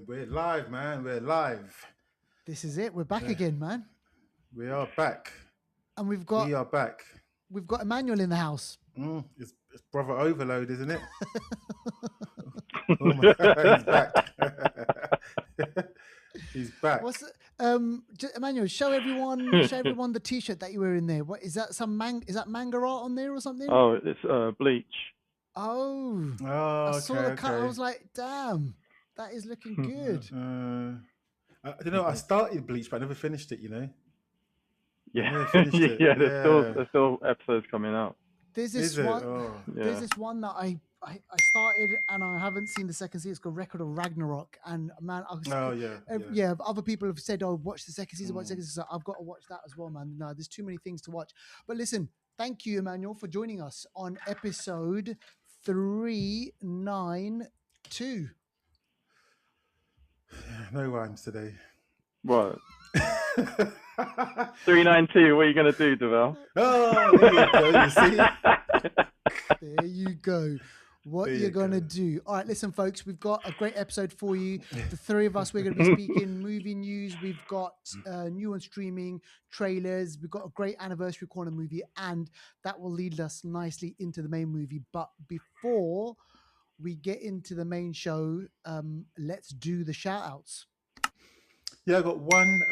We're live, man. We're live. This is it. We're back again, man. We are back. And We are back. we've got Emmanuel in the house. It's brother overload, isn't it? Oh my, he's back. He's back. What's Emmanuel? Show everyone the T-shirt that you were in there. What is that? Is that manga art on there or something? Oh, it's Bleach. Oh, I saw the cut. I was like, damn, that is looking good. I don't know. I started Bleach, but I never finished it. Yeah, I never finished it. yeah. There's still episodes coming out. There's this one. There's this one that I started and I haven't seen the second season. It's called Record of Ragnarok, and man, other people have said, "Oh, watch the second season, watch the second season." So I've got to watch that as well, man. No, there's too many things to watch. But listen, thank you, Emmanuel, for joining us on episode 392. No rhymes today. What? 392. What are you gonna do, Deval? Oh, there you go. You see? There you go. What you're going to do. All right, listen, folks, we've got a great episode for you. The three of us, we're going to be speaking movie news. We've got new on streaming, trailers. We've got a great anniversary corner movie, and that will lead us nicely into the main movie. But before we get into the main show, let's do the shout-outs. Yeah, I got one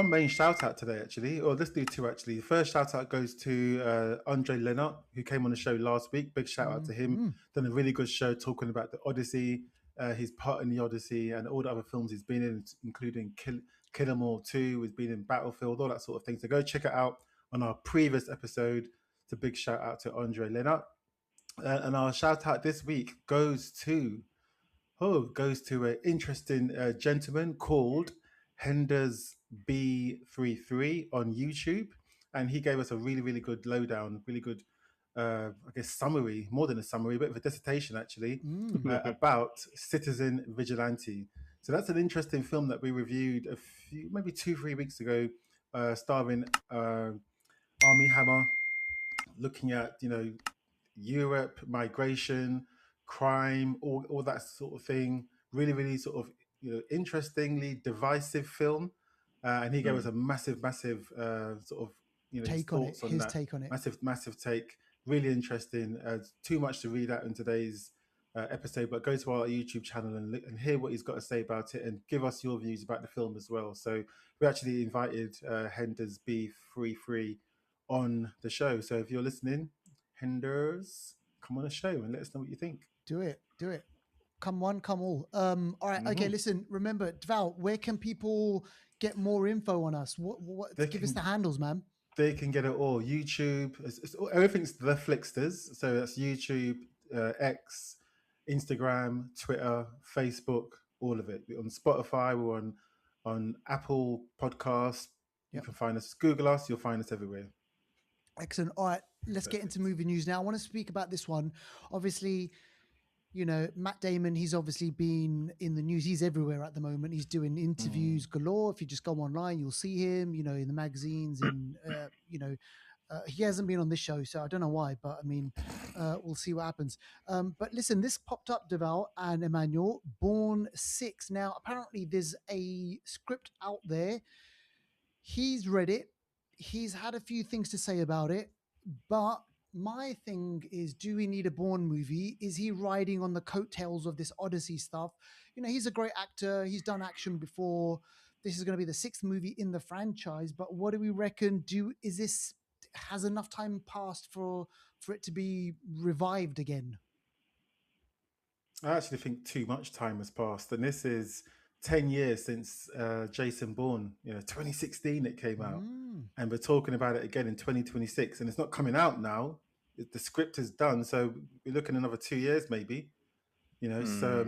main shout out today, actually. Or let's do two, actually. The first shout out goes to Andre Leonard, who came on the show last week. Big shout out to him. Done a really good show talking about the Odyssey, his part in the Odyssey, and all the other films he's been in, including Kill 'Em All 2, he's been in Battlefield, all that sort of thing. So go check it out on our previous episode. It's a big shout out to Andre Leonard. And our shout out this week goes to an interesting gentleman called Henders B33 on YouTube, and he gave us a really, really good lowdown, really good, I guess, summary, more than a summary, a bit of a dissertation actually, about Citizen Vigilante. So that's an interesting film that we reviewed maybe 2-3 weeks ago, starring Armie Hammer, looking at Europe, migration, crime, all that sort of thing. Really, really sort of interestingly divisive film, and he gave us a massive sort of take on it. His take on it. Massive take. Really interesting. Too much to read out in today's episode, but go to our YouTube channel and hear what he's got to say about it, and give us your views about the film as well. So we actually invited Henders B33 on the show. So if you're listening, Henders, come on the show and let us know what you think. Do it. Come one, come all. All right. Okay. Listen. Remember, Dval, where can people get more info on us? What? Give us the handles, man. They can get it all. YouTube. Everything's the Flicksters. So that's YouTube, X, Instagram, Twitter, Facebook, all of it. We're on Spotify. We're on Apple Podcasts. You can find us. Google us. You'll find us everywhere. Excellent. All right. Let's get into movie news now. I want to speak about this one. Obviously, Matt Damon, he's obviously been in the news. He's everywhere at the moment. He's doing interviews galore. If you just go online, you'll see him, in the magazines. And, he hasn't been on this show, so I don't know why. But, I mean, we'll see what happens. But listen, this popped up, Deval and Emmanuel, Born 6. Now, apparently there's a script out there. He's read it. He's had a few things to say about it. But my thing is, do we need a Bourne movie? Is he riding on the coattails of this Odyssey stuff? He's a great actor. He's done action before. This is going to be the 6th movie in the franchise. But what do we reckon? Has enough time passed for it to be revived again? I actually think too much time has passed. And this is 10 years since Jason Bourne, 2016 it came out. And we're talking about it again in 2026, and it's not coming out now. The script is done, so we're looking another 2 years maybe. So I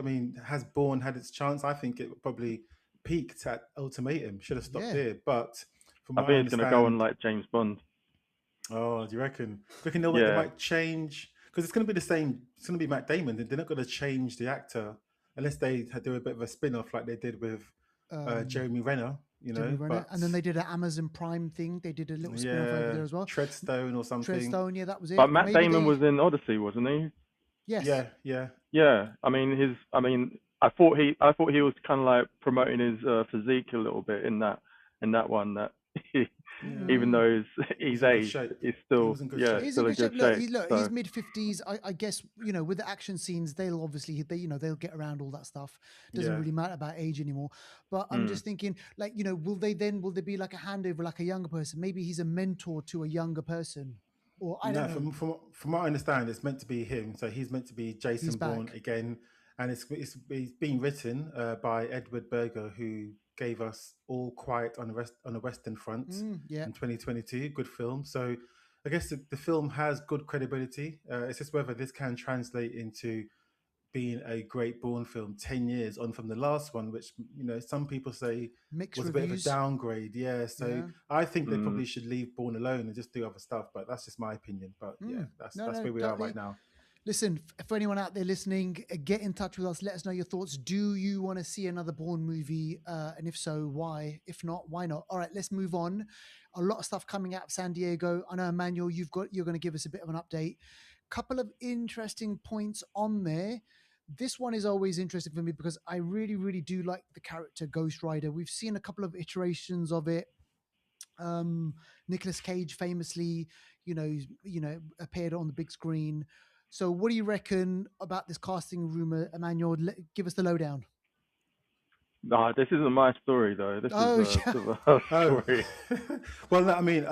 mean, has Bourne had its chance? I think it probably peaked at Ultimatum. Should have stopped there, but I think it's going to go on like James Bond. Oh, do you reckon? They might change, because it's going to be the same. It's going to be Matt Damon. They're not going to change the actor unless they do a bit of a spin-off like they did with Jeremy Renner. And then they did an Amazon Prime thing. They did a little spin-off over there as well. Treadstone or something. Treadstone, yeah, that was it. But Matt Damon was in Odyssey, wasn't he? Yes. Yeah. Yeah. I mean, I thought he was kind of like promoting his physique a little bit in that one. That he, even though he's in good aged, shape. he's He still was in good yeah shape. He's still in in good shape. good shape. He's So, mid-50s. I guess, with the action scenes, they'll obviously they'll get around all that stuff. Doesn't Yeah. really matter about age anymore. But I'm just thinking, like, will there be like a handover, like a younger person? Maybe he's a mentor to a younger person, or I don't No, know. from what I understand, it's meant to be him. So he's meant to be He's Jason Bourne back. again, and it's being written by Edward Berger, who gave us All Quiet on the Western Front Yeah. in 2022. Good film. So I guess the film has good credibility. It's just whether this can translate into being a great Bourne film 10 years on from the last one, which some people say Mixed was a bit of a reviews. downgrade. Yeah, so Yeah. I think they probably should leave Bourne alone and just do other stuff, but that's just my opinion. But yeah, that's where we are Totally. right now. Listen, for anyone out there listening, get in touch with us. Let us know your thoughts. Do you want to see another Bourne movie? And if so, why? If not, why not? All right, let's move on. A lot of stuff coming out of San Diego. I know, Emmanuel, you're going to give us a bit of an update. Couple of interesting points on there. This one is always interesting for me because I really, really do like the character Ghost Rider. We've seen a couple of iterations of it. Nicolas Cage famously, appeared on the big screen. So, what do you reckon about this casting rumor, Emmanuel? Give us the lowdown. nah, this isn't my story though. This is Deval's story. Well, no, I mean,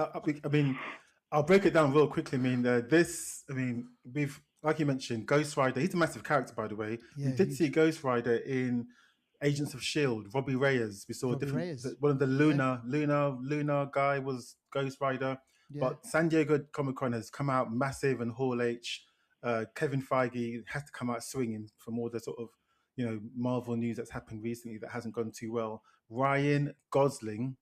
I'll break it down real quickly. We've, like you mentioned, Ghost Rider. He's a massive character, by the way. Yeah, We did huge. see Ghost Rider in Agents of Shield. Robbie Reyes. We saw one of the lunar guy was Ghost Rider. Yeah. But San Diego Comic Con has come out massive, and Hall H. Kevin Feige has to come out swinging from all the sort of Marvel news that's happened recently that hasn't gone too well. Ryan Gosling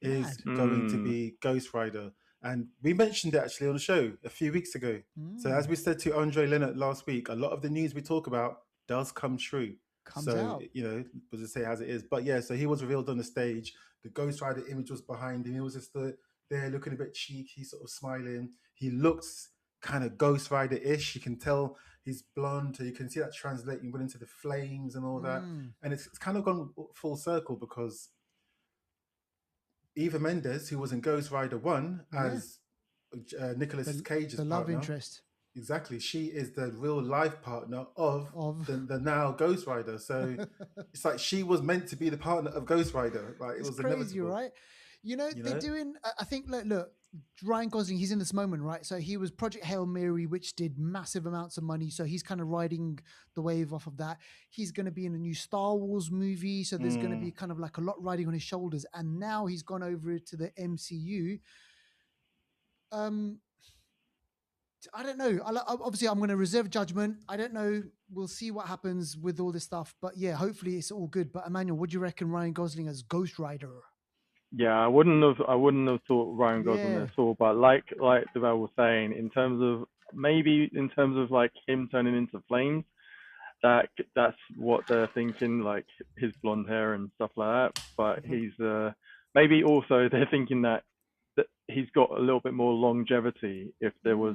is going to be Ghost Rider, and we mentioned it actually on the show a few weeks ago. So as we said to Andre Leonard last week, a lot of the news we talk about does come true. Comes out. We'll just say as it is. But yeah, so he was revealed on the stage. The Ghost Rider image was behind him. He was just there looking a bit cheeky, sort of smiling. He looks kind of Ghost Rider-ish. You can tell he's blonde, so you can see that translating into the flames and all that. And it's kind of gone full circle because Eva Mendes, who was in Ghost Rider 1 as Nicolas Cage's the love partner, interest. Exactly. She is the real life partner of the now Ghost Rider. So it's like she was meant to be the partner of Ghost Rider. Like it was crazy, inevitable. right? They're doing, I think, look, Ryan Gosling, he's in this moment, right? So he was Project Hail Mary, which did massive amounts of money. So he's kind of riding the wave off of that. He's going to be in a new Star Wars movie. So there's going to be kind of like a lot riding on his shoulders. And now he's gone over to the MCU. I don't know. Obviously, I'm going to reserve judgment. I don't know. We'll see what happens with all this stuff. But yeah, hopefully it's all good. But Emmanuel, what do you reckon Ryan Gosling as Ghost Rider? Yeah, I wouldn't have thought Ryan Gosling at all. But like Deval was saying, in terms of like him turning into flames, that's what they're thinking, like his blonde hair and stuff like that. But he's maybe also they're thinking that he's got a little bit more longevity if there was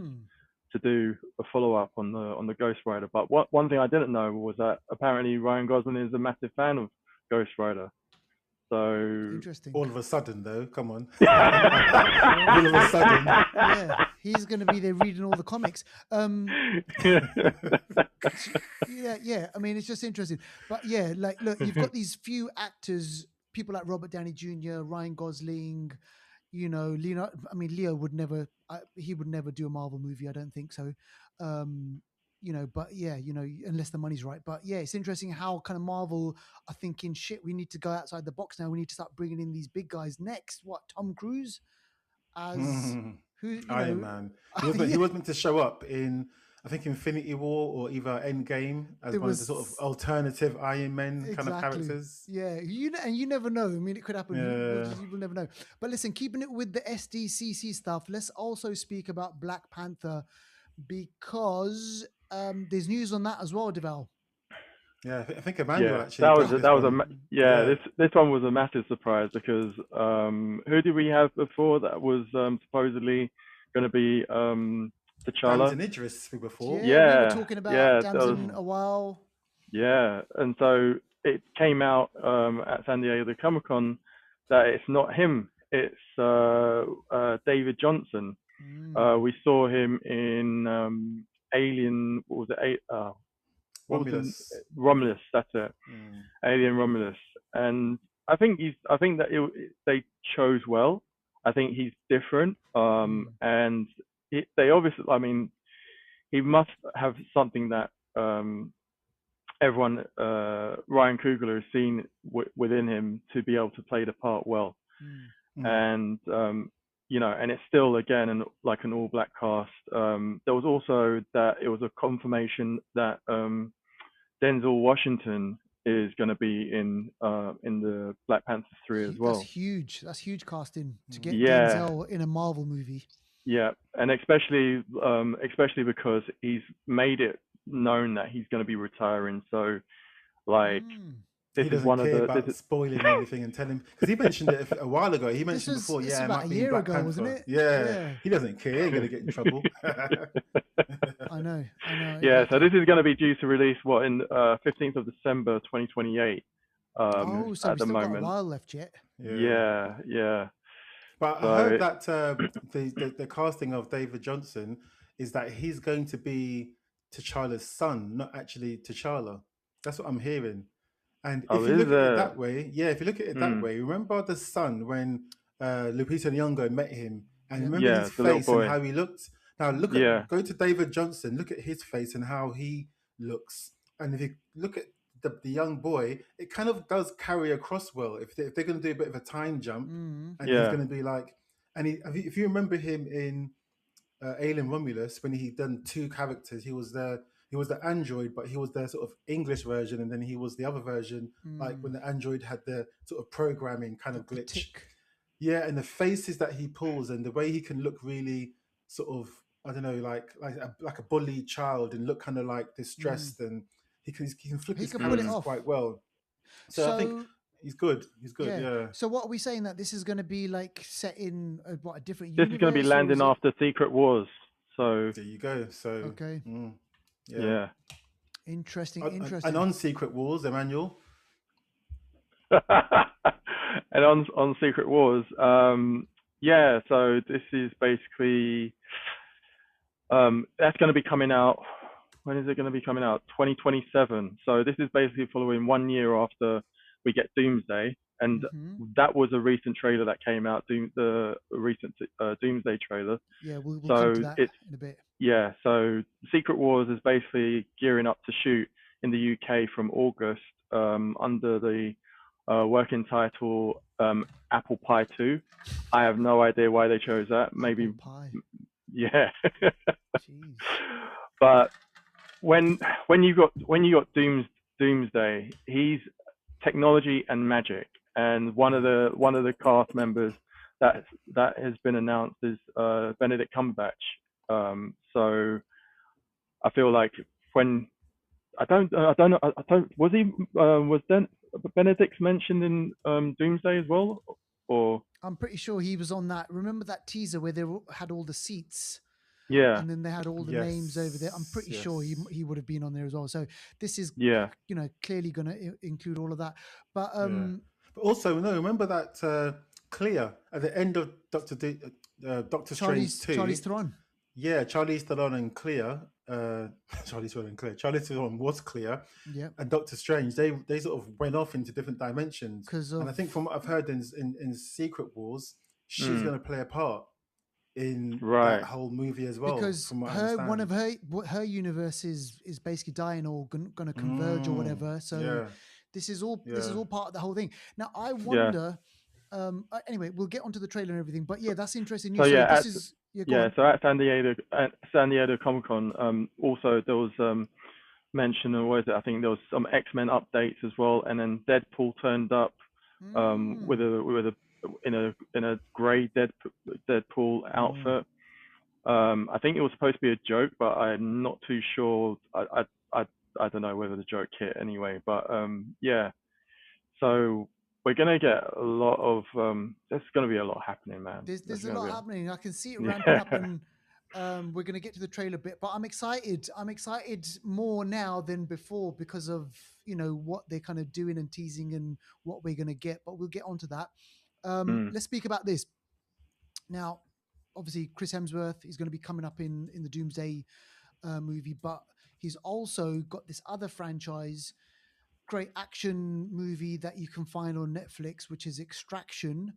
to do a follow-up on the Ghost Rider. But one thing I didn't know was that apparently Ryan Gosling is a massive fan of Ghost Rider. So interesting. All of a sudden, though, come on. All of a sudden, yeah, he's going to be there reading all the comics. Yeah. I mean, it's just interesting. But yeah, like, look, you've got these few actors, people like Robert Downey Jr., Ryan Gosling. Leo. I mean, Leo would never. He would never do a Marvel movie. I don't think so. But yeah, unless the money's right. But yeah, it's interesting how kind of Marvel are thinking, shit, we need to go outside the box now. We need to start bringing in these big guys next. What, Tom Cruise as Iron Man? He was meant to show up in, I think, Infinity War or either Endgame as one of the sort of alternative Iron Man kind of characters. Yeah, and you never know. I mean, it could happen. You will never know. But listen, keeping it with the SDCC stuff, let's also speak about Black Panther because there's news on that as well, Deval. Yeah, I think Emmanuel actually. This one was a massive surprise because who did we have before that was supposedly going to be T'Challa? Damson Idris before. We were talking about Damson a while. Yeah, and so it came out at San Diego Comic-Con that it's not him. It's David Johnson. We saw him in Alien. What was it? What was the Romulus. Romulus? That's it. Mm. Alien Romulus. And I think that they chose well. I think he's different. And they obviously. I mean, he must have something that everyone, Ryan Coogler, has seen within him to be able to play the part well. And and it's still again like an all black cast. There was also that it was a confirmation that Denzel Washington is going to be in the Black Panther 3 as well. That's huge casting to get Yeah. Denzel in a Marvel movie. Yeah, and especially because he's made it known that he's going to be retiring. So, like, this he is doesn't one care of the. about spoiling anything and telling, because he mentioned it a while ago. He mentioned before, this it about might a be year Black ago, Panther. wasn't it? Yeah, he doesn't care. He's gonna get in trouble. I know. Yeah, exactly. so this is going to be due to release in 15th of December 2028. So at we the still got a moment. while left yet. Yeah. But I heard that the casting of David Johnson is that he's going to be T'Challa's son, not actually T'Challa. That's what I'm hearing. And if you look at it that way, remember the son when Lupita Nyong'o met him, and remember his face and how he looked. Now go to David Johnson, look at his face and how he looks, and if you look at the young boy, it kind of does carry across well. If they're going to do a bit of a time jump, and he's going to be like, and if you remember him in Alien Romulus, when he done two characters, he was the android, but he was the sort of English version, and then he was the other version, like when the android had the sort of programming kind of glitch. Yeah, and the faces that he pulls and the way he can look really sort of, I don't know, like a bullied child and look kind of like distressed, and he can flip his characters quite well. So I think he's good. He's good. Yeah. So what are we saying, that this is going to be like set in a different this universe? is going to be landing after Secret Wars. So there you go. So okay. Yeah. Interesting. And on Secret Wars, Emmanuel. And on Secret Wars, so this is basically that's going to be coming out. When is it going to be coming out? 2027. So this is basically following 1 year after we get Doomsday, and that was a recent trailer that came out. The recent Doomsday trailer. Yeah, we'll come to that in a bit. Yeah, so Secret Wars is basically gearing up to shoot in the UK from August under the working title Apple Pie 2. I have no idea why they chose that. Maybe Apple Pie. Yeah. But when you got Doomsday, he's technology and magic, and one of the cast members that has been announced is Benedict Cumberbatch. So I feel like when I don't know, was Benedict mentioned in Doomsday as well, or I'm pretty sure he was on that. Remember that teaser where they had all the seats? Yeah. And then they had all the names over there. I'm pretty sure he would have been on there as well. So this is clearly going to include all of that. But but also remember that Clea at the end of Doctor Strange 2. Charlize Theron. Yeah, Charlize Theron and Clea. Charlize Theron was Clea. Yeah. And Doctor Strange, they sort of went off into different dimensions. And I think from what I've heard in Secret Wars, she's going to play a part in that whole movie as well. Because from what I understand. her universe is basically dying or going to converge or whatever. So this is all part of the whole thing. Now I wonder. Anyway, we'll get onto the trailer and everything. But that's interesting news. So at San Diego Comic-Con, also there was mention, or was it? I think there was some X-Men updates as well, and then Deadpool turned up in a grey Deadpool outfit. I think it was supposed to be a joke, but I'm not too sure. I don't know whether the joke hit anyway. But so we're gonna get a lot of. There's gonna be a lot happening, man. There's a lot happening. I can see it ramping up, and We're going to get to the trailer bit, but I'm excited. I'm excited more now than before because of what they're kind of doing and teasing and what we're going to get. But we'll get onto that. Let's speak about this now. Obviously, Chris Hemsworth is going to be coming up in the Doomsday movie, but he's also got this other franchise, great action movie that you can find on Netflix, which is Extraction.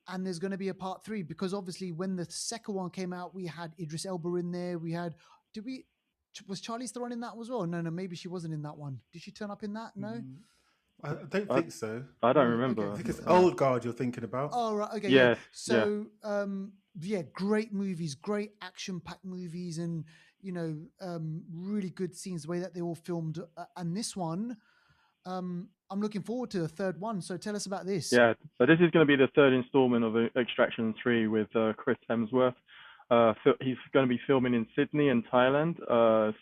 And there's going to be a part 3 because obviously when the second one came out, we had Idris Elba in there. Was Charlize Theron in that as well? No, maybe she wasn't in that one. Did she turn up in that? No. I don't think so. I don't No, remember. okay. I think it's Old Guard you're thinking about. Oh, right. Okay. Yes, Yeah. So, great movies, great action-packed movies, and really good scenes. The way that they all filmed, and this one, I'm looking forward to a third one. So, tell us about this. Yeah, so this is going to be the third installment of Extraction 3 with Chris Hemsworth. He's going to be filming in Sydney and Thailand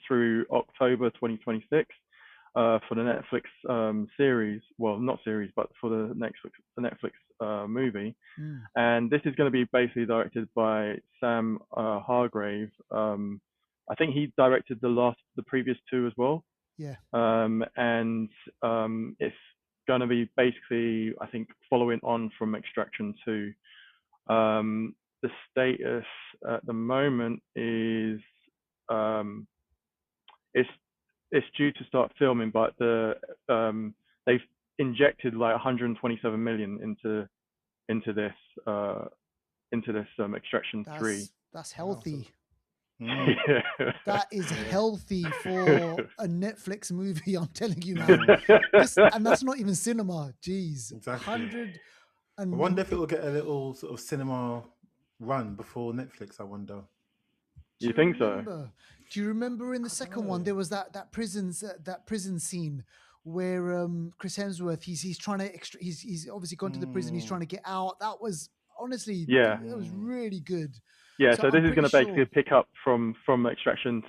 through October 2026 for the Netflix series. Well, not series, but for the Netflix movie. And this is going to be basically directed by Sam Hargrave. I think he directed the previous two as well. Yeah. And it's going to be basically, I think, following on from Extraction 2. The status at the moment is it's due to start filming, but they've injected like 127 million into this Extraction 3. That's healthy. Yeah. That is healthy for a Netflix movie. I'm telling you, man. And that's not even cinema. Jeez, Exactly. 100. I wonder if it will get a little sort of cinema run before Netflix. I wonder. You think so? Do you remember in the second one there was that prison scene where Chris Hemsworth he's trying to he's obviously gone to the prison. He's trying to get out. That was honestly that was really good. Yeah, so this is going to basically pick up from Extraction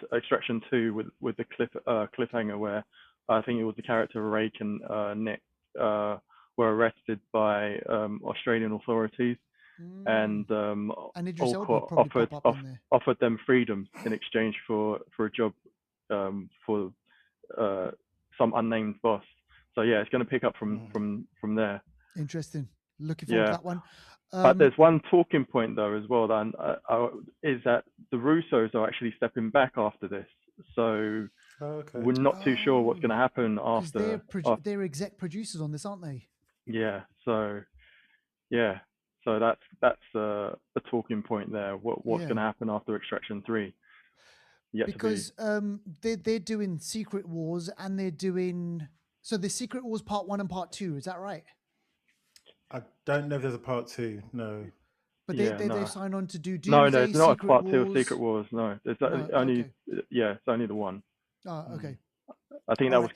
2 with the cliffhanger where I think it was the character Rake and Nick were arrested by Australian authorities and Idris Elba probably offered them freedom in exchange for a job for some unnamed boss. So yeah, it's going to pick up from there. Interesting. Looking forward to that one. But there's one talking point though as well that is that the Russos are actually stepping back after this. So we're not too sure what's going to happen after. They're exec producers on this, aren't they? Yeah. So that's a talking point there. What's going to happen after Extraction 3? Because they're doing Secret Wars and they're doing the Secret Wars Part 1 and Part 2. Is that right? I don't know if there's a part 2. No. But they've signed on to do Doomsday, No, it's not Secret a part 2 Wars. of Secret Wars. No, there's only it's only the one. Oh, okay. I think that was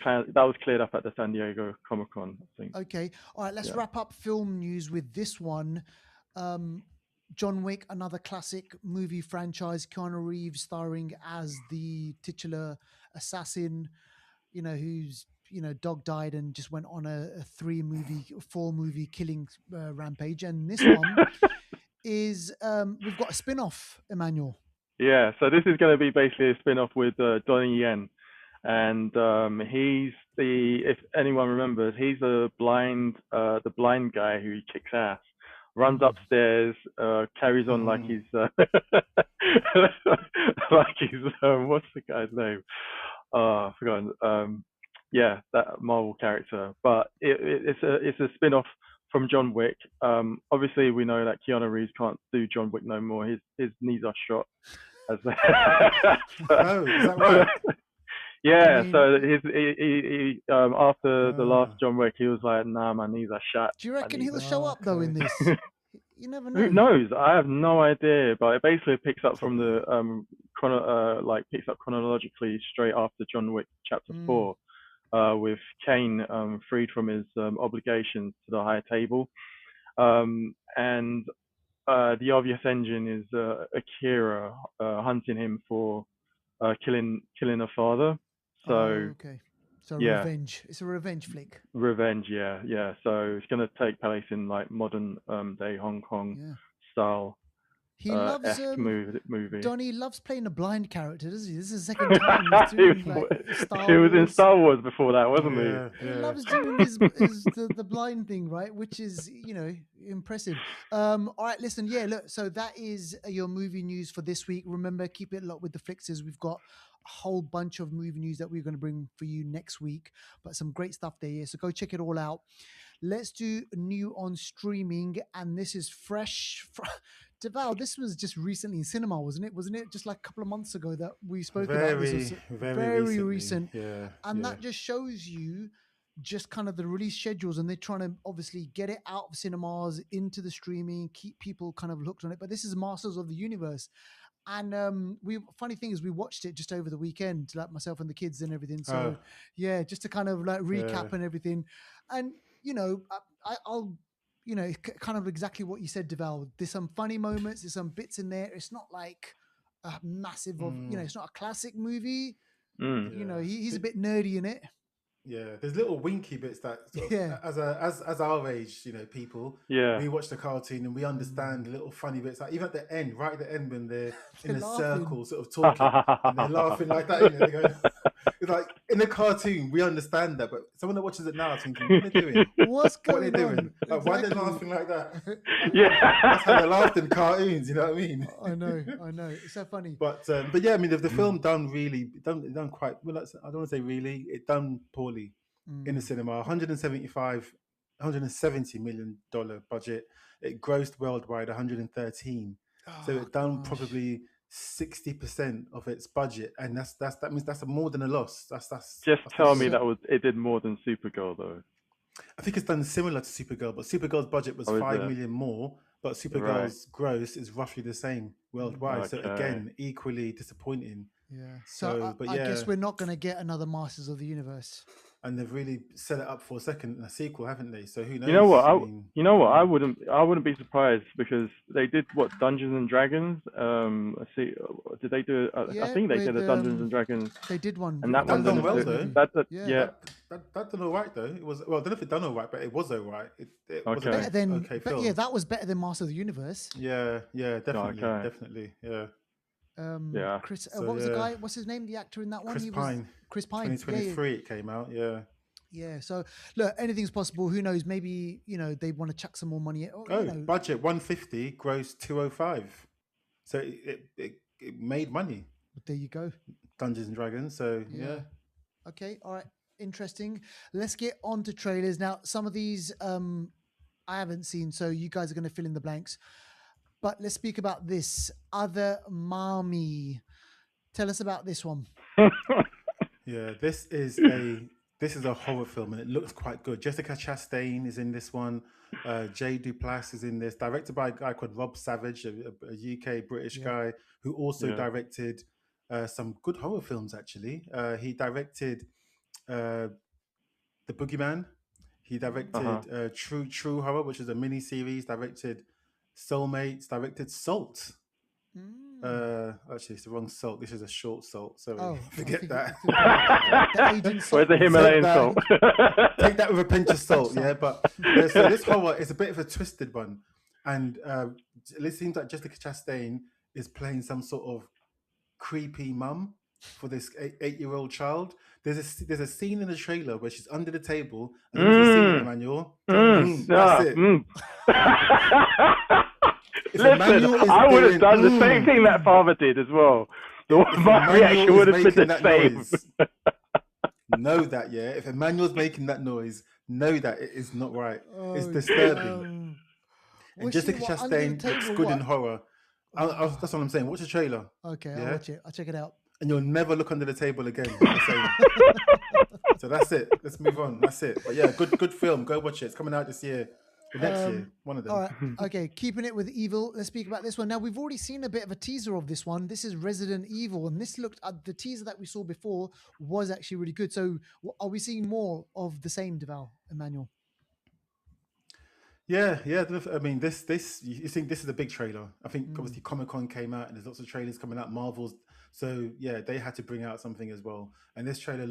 cleared up at the San Diego Comic-Con, I think. Okay. All right, let's wrap up film news with this one. John Wick, another classic movie franchise, Keanu Reeves starring as the titular assassin, who's dog died and just went on a 4-movie killing rampage. And this one is we've got a spin-off, Emmanuel. Yeah, so this is going to be basically a spin-off with Donnie Yen. And if anyone remembers, he's the blind guy who kicks ass, runs upstairs, carries on like he's what's the guy's name? I've forgotten. Yeah, that Marvel character. But it's a spin-off from John Wick. Obviously we know that Keanu Reeves can't do John Wick no more. His knees are shot. Oh, is that right? Yeah, so he after the last John Wick, he was like, "Nah, my knees are shot." Do you reckon he'll show up though in this? You never know. Who knows? I have no idea, but it basically picks up from the picks up chronologically straight after John Wick Chapter 4, with Kane freed from his obligations to the High Table, and the obvious engine is Akira hunting him for killing a father. So okay. So revenge. It's a revenge flick. Revenge, yeah. So it's going to take place in like modern day Hong Kong style. He loves esque movie. Donnie loves playing a blind character, doesn't he? This is the second time he's doing like Star He was in Wars. Star Wars before that, wasn't Yeah, He yeah. loves doing the blind thing, right? Which is, impressive. All right, listen, yeah, look, so that is your movie news for this week. Remember, keep it locked with the Flixers. We've got a whole bunch of movie news that we're going to bring for you next week, but some great stuff there. Yeah, so go check it all out. Let's do new on streaming, and this is fresh. Deval, this was just recently in cinema, wasn't it? Wasn't it just like a couple of months ago that we spoke about this? Very recently. Recent. Yeah, and that just shows you just kind of the release schedules, and they're trying to obviously get it out of cinemas into the streaming, keep people kind of hooked on it. But this is Masters of the Universe. And funny thing is, we watched it just over the weekend, like myself and the kids and everything. So yeah, just to kind of like recap and everything. And I'll kind of exactly what you said, Deval. There's some funny moments, there's some bits in there. It's not like a massive it's not a classic movie. He's a bit nerdy in it. Yeah, there's little winky bits that as our age, people. Yeah. We watch the cartoon and we understand little funny bits. Like even at the end, right at the end when they're in a laughing. circle, sort of talking, and they're laughing like that. They go, it's like in the cartoon we understand that, but someone that watches it now is thinking, what are they doing? What's going what are they on? doing? Like, Exactly. why are they laughing like that? Yeah. That's how they laughed in cartoons. You know what I mean? I know. It's so funny. But yeah, I mean, the film done quite well. I don't want to say really. It done poorly in the cinema. $170 million budget. It grossed worldwide 113. So it done probably 60% of its budget, and that means that's more than a loss. That's Just tell me it did more than Supergirl though. I think it's done similar to Supergirl, but Supergirl's budget was 5 million more, but Supergirl's gross is roughly the same worldwide. So again, equally disappointing. Yeah. So I guess we're not going to get another Masters of the Universe. And they've really set it up for a sequel, haven't they? So who knows? You know what? I wouldn't be surprised, because they did Dungeons and Dragons. Let's see, did they do? I think they did a Dungeons and Dragons. They did one, and that one done well though. That done all right though. It was I don't know if it done all right, but it was all right. It was better than okay film. Yeah, that was better than Master of the Universe. Yeah, definitely, yeah. Chris, what was the guy? What's his name? The actor in that one? Chris Pine. 2023 it came out. Yeah. Yeah. So look, anything's possible. Who knows? Maybe they want to chuck some more money. Budget 150, gross 205. So it made money. But there you go. Dungeons and Dragons. So yeah. Okay. All right. Interesting. Let's get on to trailers now. Some of these I haven't seen, so you guys are going to fill in the blanks. But let's speak about this Other Mommy. Tell us about this one. Yeah, this is a horror film, and it looks quite good. Jessica Chastain is in this one. Jay Duplass is in this. Directed by a guy called Rob Savage, a UK British guy who also directed some good horror films. Actually, he directed The Boogeyman. He directed True Horror, which is a mini series. Directed Soulmates, directed Salt. Actually, it's the wrong Salt. This is a short Salt. Sorry, forget that. Where's the Himalayan salt? Take that with a pinch of salt, yeah. But so this horror is a bit of a twisted one, and it seems like Jessica Chastain is playing some sort of creepy mum for this 8-year-old child. There's a scene in the trailer where she's under the table. I don't know if you've seen it, Emmanuel. That's it. Listen, I would have done the same thing that father did as well. My reaction would have been the same. Know that, yeah. If Emmanuel's making that noise, know that it is not right. It's disturbing. And Jessica Chastain looks good in horror. That's what I'm saying. Watch the trailer. Okay, I'll watch it. I'll check it out. And you'll never look under the table again. So that's it. Let's move on. That's it. But yeah, good film. Go watch it. It's coming out this year. Next year, one of them. All right. Okay, keeping it with evil. Let's speak about this one. Now, we've already seen a bit of a teaser of this one. This is Resident Evil, and this looked at the teaser that we saw before was actually really good. So are we seeing more of the same, Deval, Emmanuel? Yeah. I mean, this you think this is a big trailer. I think obviously Comic-Con came out and there's lots of trailers coming out, Marvel's. So yeah, they had to bring out something as well. And this trailer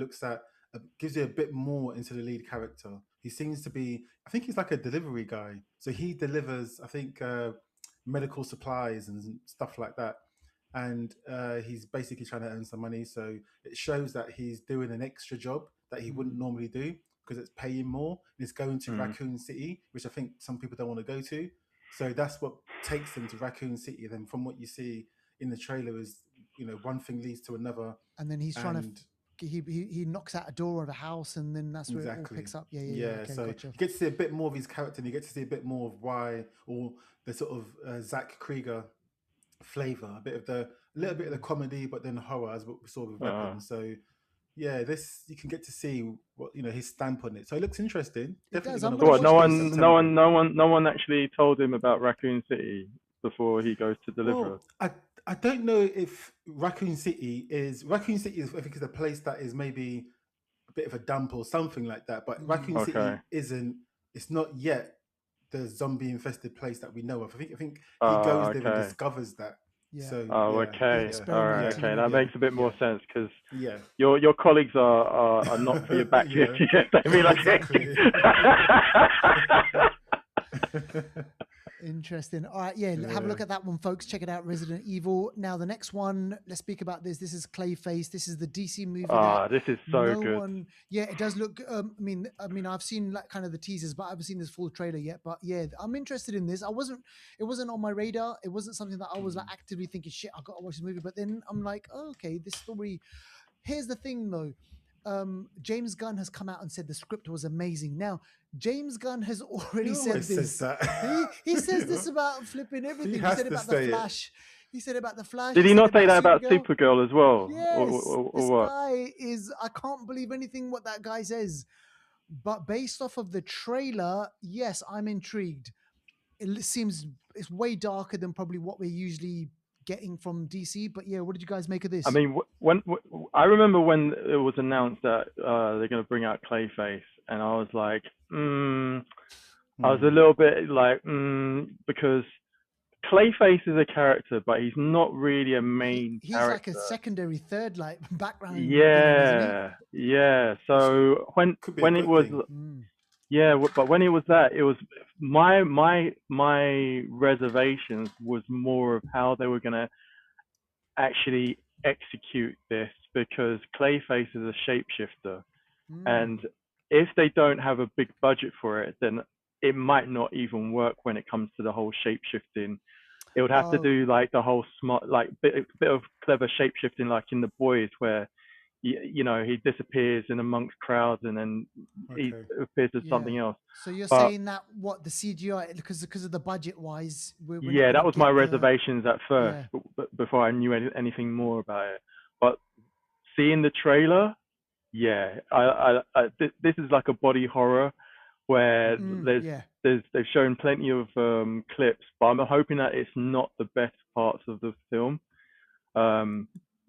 gives you a bit more into the lead character. He seems to be, I think he's like a delivery guy. So he delivers, I think medical supplies and stuff like that. And he's basically trying to earn some money. So it shows that he's doing an extra job that he wouldn't normally do because it's paying more. And it's going to Raccoon City, which I think some people don't want to go to. So that's what takes them to Raccoon City. Then from what you see in the trailer is, one thing leads to another. And then he's trying to he knocks out a door of a house, and then that's where it all picks up. Yeah. Okay, so gotcha. you get to see a bit more of his character, and you get to see a bit more of why, or the sort of Zach Krieger flavor, a little bit of the comedy, but then horror, as what we saw with Weapons. So yeah, this you can get to see what his stamp on it. So it looks interesting. Definitely. No one actually told him about Raccoon City before he goes to deliver. I don't know if Raccoon City is I think is a place that is maybe a bit of a dump or something like that. But Raccoon City isn't. It's not yet the zombie infested place that we know of. I think he goes there and discovers that. Yeah. So, all right, okay, that makes a bit more sense because your colleagues are not for your back yet. They mean like exactly. Interesting. All right, have a look at that one, folks. Check it out, Resident Evil. Now, the next one, let's speak about this. This is Clayface. This is the DC movie. This is so good. It does look. I mean, I've seen like kind of the teasers, but I haven't seen this full trailer yet. But yeah, I'm interested in this. It wasn't on my radar. It wasn't something that I was like actively thinking, shit, I got to watch this movie. But then I'm like, oh, okay, this story. Here's the thing, though. James Gunn has come out and said the script was amazing. Now, James Gunn has already said this. He says this about flipping everything. He said about the Flash. He said about the Flash. Did he not say that about Supergirl as well? Yes. Or this what? guy is, I can't believe anything what that guy says. But based off of the trailer, yes, I'm intrigued. It seems it's way darker than probably what we're usually getting from DC. But yeah, what did you guys make of this? I mean, when I remember when it was announced that they're going to bring out Clayface, and I was like, I was a little bit like, because Clayface is a character, but he's not really a main he's character. Like a secondary, third, like background. Yeah, yeah. So when it was. Yeah, but when it was my reservations was more of how they were going to actually execute this, because Clayface is a shapeshifter, and if they don't have a big budget for it, then it might not even work when it comes to the whole shapeshifting. It would have to do like the whole smart, like bit of clever shapeshifting, like in The Boys, where he disappears in amongst crowds and then he appears as something else. So you're saying that what the CGI, because of the budget wise, that was my reservations at first, but before I knew anything more about it. But seeing the trailer, this is like a body horror where they've shown plenty of clips, but I'm hoping that it's not the best parts of the film.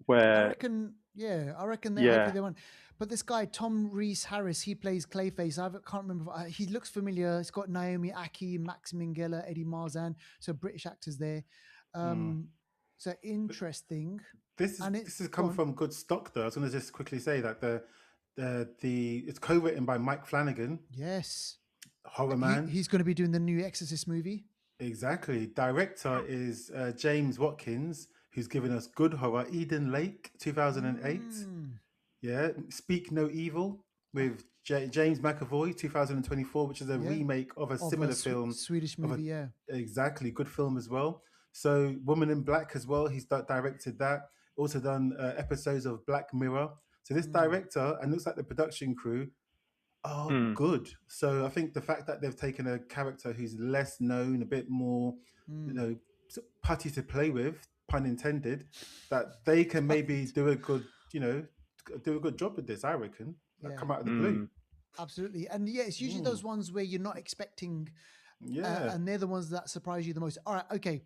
Where I reckon they want. But this guy Tom Rhys Harris, he plays Clayface. I can't remember. He looks familiar. It's got Naomi Aki, Max Minghella, Eddie Marzan, so British actors there. So interesting. This has come from good stock, though. I was going to just quickly say that it's co-written by Mike Flanagan. Yes, horror man. He's going to be doing the new Exorcist movie. Exactly. Director is James Watkins, who's given us good horror, Eden Lake, 2008. Yeah, Speak No Evil with James McAvoy, 2024, which is a remake of a similar film. Swedish movie, Exactly, good film as well. So Woman in Black as well, he's directed that. Also done episodes of Black Mirror. So this director, and looks like the production crew, are good. So I think the fact that they've taken a character who's less known, a bit more, putty to play with, pun intended, that they can maybe do a good job with this, I reckon. Come out of the blue. Absolutely. And it's usually those ones where you're not expecting, and they're the ones that surprise you the most. All right, okay.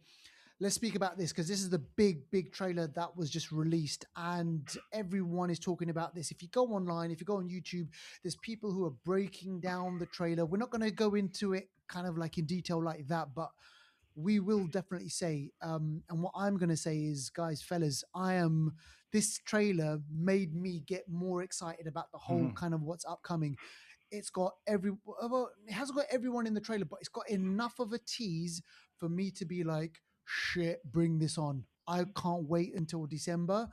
Let's speak about this, because this is the big trailer that was just released and everyone is talking about this. If you go online, if you go on YouTube, there's people who are breaking down the trailer. We're not going to go into it kind of like in detail like that, but we will definitely say, and what I'm going to say is, guys, fellas, this trailer made me get more excited about the whole kind of what's upcoming. It hasn't got everyone in the trailer, but it's got enough of a tease for me to be like, shit, bring this on. I can't wait until December.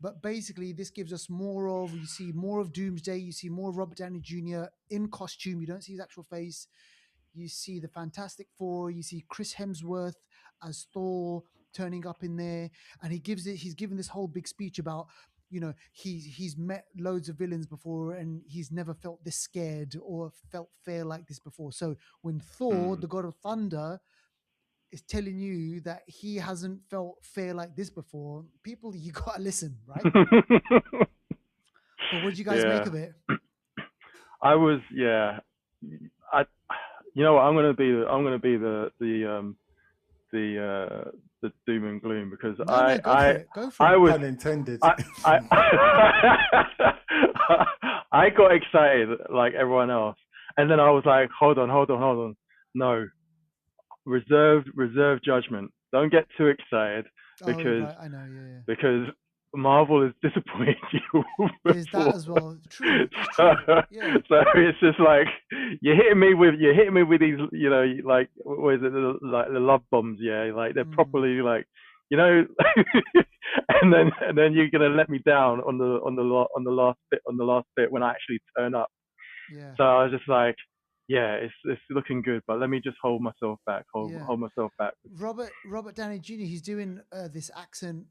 But basically, this gives us you see more of Doomsday, you see more of Robert Downey Jr. in costume. You don't see his actual face. You see the Fantastic Four. You see Chris Hemsworth as Thor turning up in there, and he's given this whole big speech about, he's met loads of villains before, and he's never felt this scared or felt fear like this before. So when Thor, the God of Thunder, is telling you that he hasn't felt fear like this before, people, you gotta listen, right? But what do you guys make of it? I was, yeah. I, you know what? I'm gonna be the doom and gloom, because Go for I it. was Unintended. I got excited like everyone else, and then I was like, hold on, no, reserve judgment. Don't get too excited, because right. I know, yeah. because Marvel has disappointed you There's that as well. True. It's true. Yeah. So it's just like you're hitting me with these, like, what is it, like the love bombs, yeah, like they're properly, like, and then you're gonna let me down on the last bit when I actually turn up. Yeah. So I was just like, yeah, it's looking good, but let me just hold myself back. Hold myself back. Robert Downey Jr. He's doing this accent,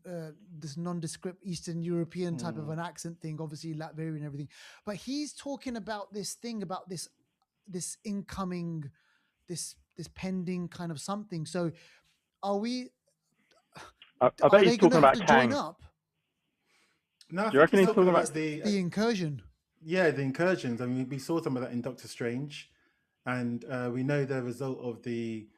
this nondescript Eastern European type of an accent thing, obviously Latvian and everything. But he's talking about this thing, about this incoming, this pending kind of something. So are we? I bet are he's they going talking to have about to Kang. join up? No, I Do you reckon he's talking about the incursion? Yeah, the incursions. I mean, we saw some of that in Doctor Strange, and we know the result of the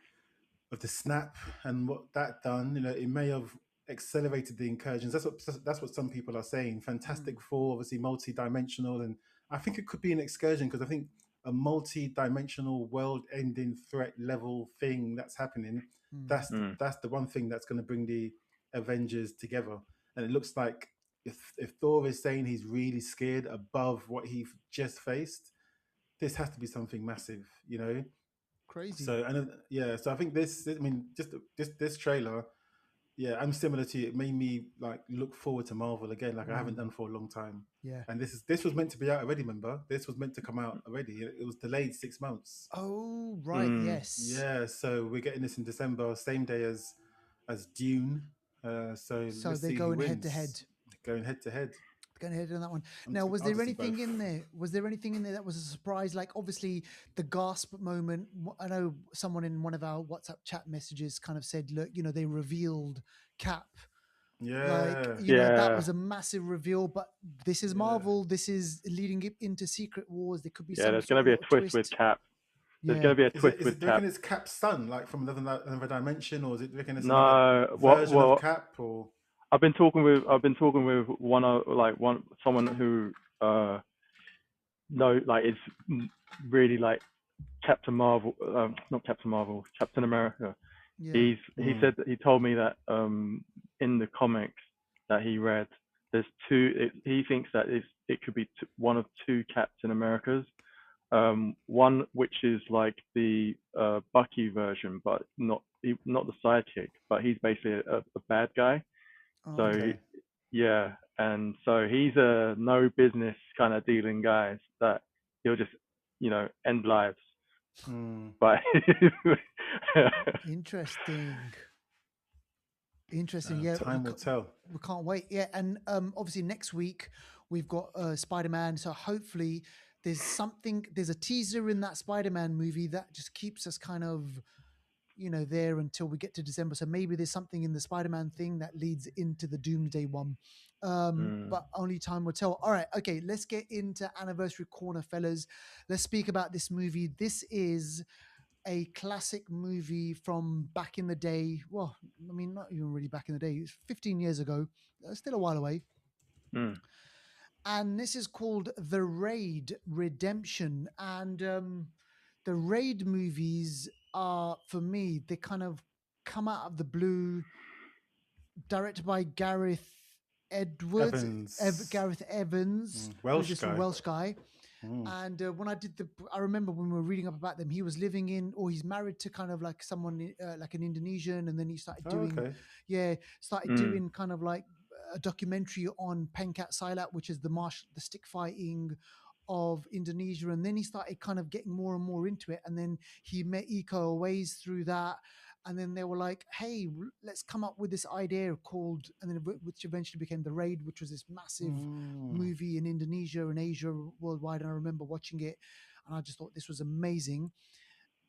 snap and what that done. It may have accelerated the incursions. That's what some people are saying. Fantastic Four, obviously multi-dimensional, and I think it could be an excursion, because I think a multi-dimensional world-ending threat level thing that's happening. That's the one thing that's going to bring the Avengers together. And it looks like if Thor is saying he's really scared above what he just faced, this has to be something massive, Crazy. So so I think this. I mean, just this trailer. Yeah, I'm similar to you. It made me like look forward to Marvel again, like I haven't done for a long time. Yeah. And this was meant to be out already. Remember, this was meant to come out already. It was delayed 6 months. Oh right, yes. Yeah, so we're getting this in December, same day as Dune. So let's they're see going who head wins. to head. Going head to head. Going ahead on that one. Now, was there anything in there? Was there anything in there that was a surprise? Like, obviously, the gasp moment. I know someone in one of our WhatsApp chat messages kind of said, "Look, they revealed Cap." Yeah, like that was a massive reveal. But this is Marvel. This is leading it into Secret Wars. There could be there's going to be a twist with Cap. There's going to be a twist with Cap. Do you reckon it's Cap's son, like from another dimension, or is it? Do you reckon it's no, version of Cap, or? I've been talking with someone who is really like Captain Marvel, not Captain Marvel, Captain America. Yeah. He told me that in the comics that he read, there's two. He thinks that it could be one of two Captain Americas. One which is like the Bucky version, but not the sidekick, but he's basically a bad guy. So and so he's a no business kind of dealing guy that he'll just end lives. But interesting. Yeah, time will tell. We can't wait. Yeah, and obviously next week we've got Spider-Man. So hopefully there's a teaser in that Spider-Man movie that just keeps us kind of there until we get to December. So maybe there's something in the Spider-Man thing that leads into the Doomsday one. But only time will tell. All right, okay, let's get into Anniversary Corner, fellas. Let's speak about this movie. This is a classic movie from back in the day. Well, I mean, not even really back in the day. It's 15 years ago. Still a while away. And this is called The Raid Redemption. And the Raid movies are, for me, they kind of come out of the blue, directed by Gareth Edwards. Evans. Gareth Evans. Welsh a Welsh guy. And when I remember when we were reading up about them, he was living in, or he's married to kind of like someone like an Indonesian, and then he started doing, doing kind of like a documentary on Pencat Silat, which is the stick fighting of Indonesia, and then he started kind of getting more and more into it, and then he met Iko Uwais through that, and then they were like, hey, let's come up with this idea called, and then which eventually became The Raid, which was this massive movie in Indonesia and Asia worldwide. And I remember watching it, and I just thought this was amazing.